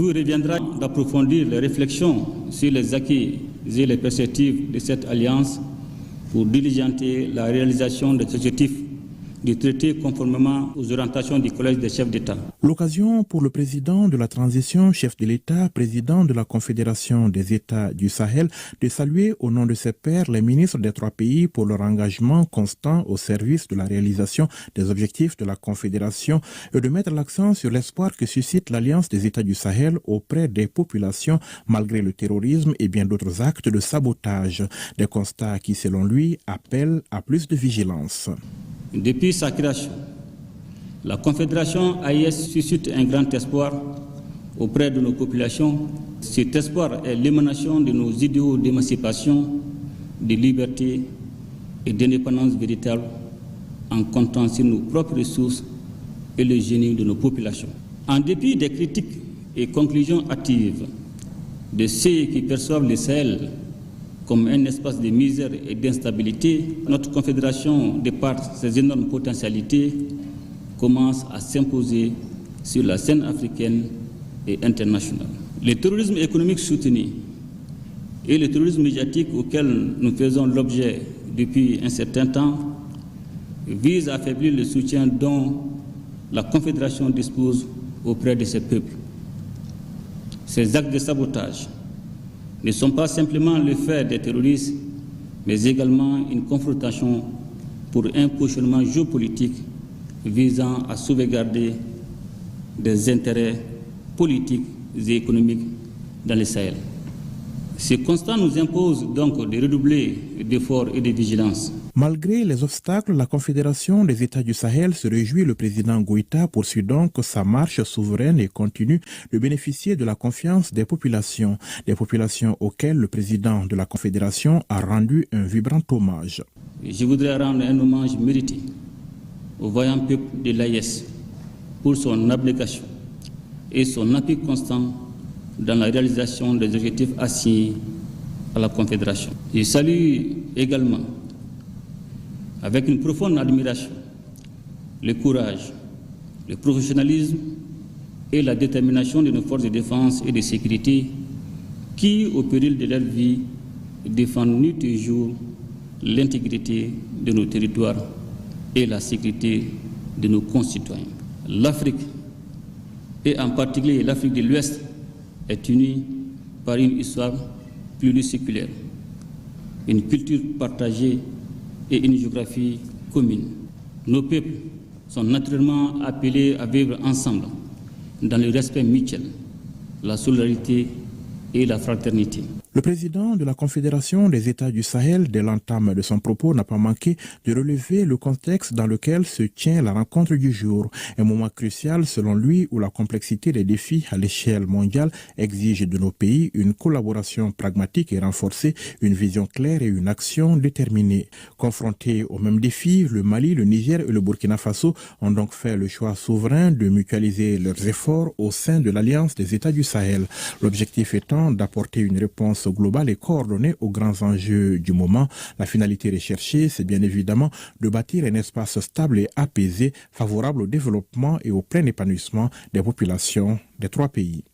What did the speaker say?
vous reviendra d'approfondir les réflexions sur les acquis et les perspectives de cette alliance pour diligenter la réalisation des objectifs du traité conformément aux orientations du Collège des chefs d'État. L'occasion pour le président de la transition, chef de l'État, président de la Confédération des États du Sahel, de saluer au nom de ses pairs les ministres des trois pays pour leur engagement constant au service de la réalisation des objectifs de la Confédération et de mettre l'accent sur l'espoir que suscite l'Alliance des États du Sahel auprès des populations malgré le terrorisme et bien d'autres actes de sabotage. Des constats qui, selon lui, appellent à plus de vigilance. Depuis sa création, la Confédération AES suscite un grand espoir auprès de nos populations. Cet espoir est l'émanation de nos idéaux d'émancipation, de liberté et d'indépendance véritable en comptant sur nos propres ressources et le génie de nos populations. En dépit des critiques et conclusions hâtives de ceux qui perçoivent le Sahel comme un espace de misère et d'instabilité, notre confédération, de par ses énormes potentialités, commence à s'imposer sur la scène africaine et internationale. Le terrorisme économique soutenu et le terrorisme médiatique auquel nous faisons l'objet depuis un certain temps visent à affaiblir le soutien dont la Confédération dispose auprès de ses peuples. Ces actes de sabotage ne sont pas simplement le fait des terroristes, mais également une confrontation pour un positionnement géopolitique visant à sauvegarder des intérêts politiques et économiques dans le Sahel. Ce constat nous impose donc de redoubler d'efforts et de vigilance. Malgré les obstacles, la Confédération des États du Sahel se réjouit. Le président Goïta poursuit donc sa marche souveraine et continue de bénéficier de la confiance des populations auxquelles le président de la Confédération a rendu un vibrant hommage. Je voudrais rendre un hommage mérité au vaillant peuple de l'AES pour son abnégation et son appui constant dans la réalisation des objectifs assignés à la Confédération. Je salue également avec une profonde admiration le courage, le professionnalisme et la détermination de nos forces de défense et de sécurité qui, au péril de leur vie, défendent nuit et jour l'intégrité de nos territoires et la sécurité de nos concitoyens. L'Afrique, et en particulier l'Afrique de l'Ouest, est unie par une histoire pluriséculaire, une culture partagée et une géographie commune. Nos peuples sont naturellement appelés à vivre ensemble dans le respect mutuel, la solidarité et la fraternité. Le président de la Confédération des États du Sahel, dès l'entame de son propos, n'a pas manqué de relever le contexte dans lequel se tient la rencontre du jour. Un moment crucial, selon lui, où la complexité des défis à l'échelle mondiale exige de nos pays une collaboration pragmatique et renforcée, une vision claire et une action déterminée. Confrontés aux mêmes défis, le Mali, le Niger et le Burkina Faso ont donc fait le choix souverain de mutualiser leurs efforts au sein de l'Alliance des États du Sahel. L'objectif étant d'apporter une réponse globale et coordonnée aux grands enjeux du moment. La finalité recherchée, c'est bien évidemment de bâtir un espace stable et apaisé, favorable au développement et au plein épanouissement des populations des trois pays.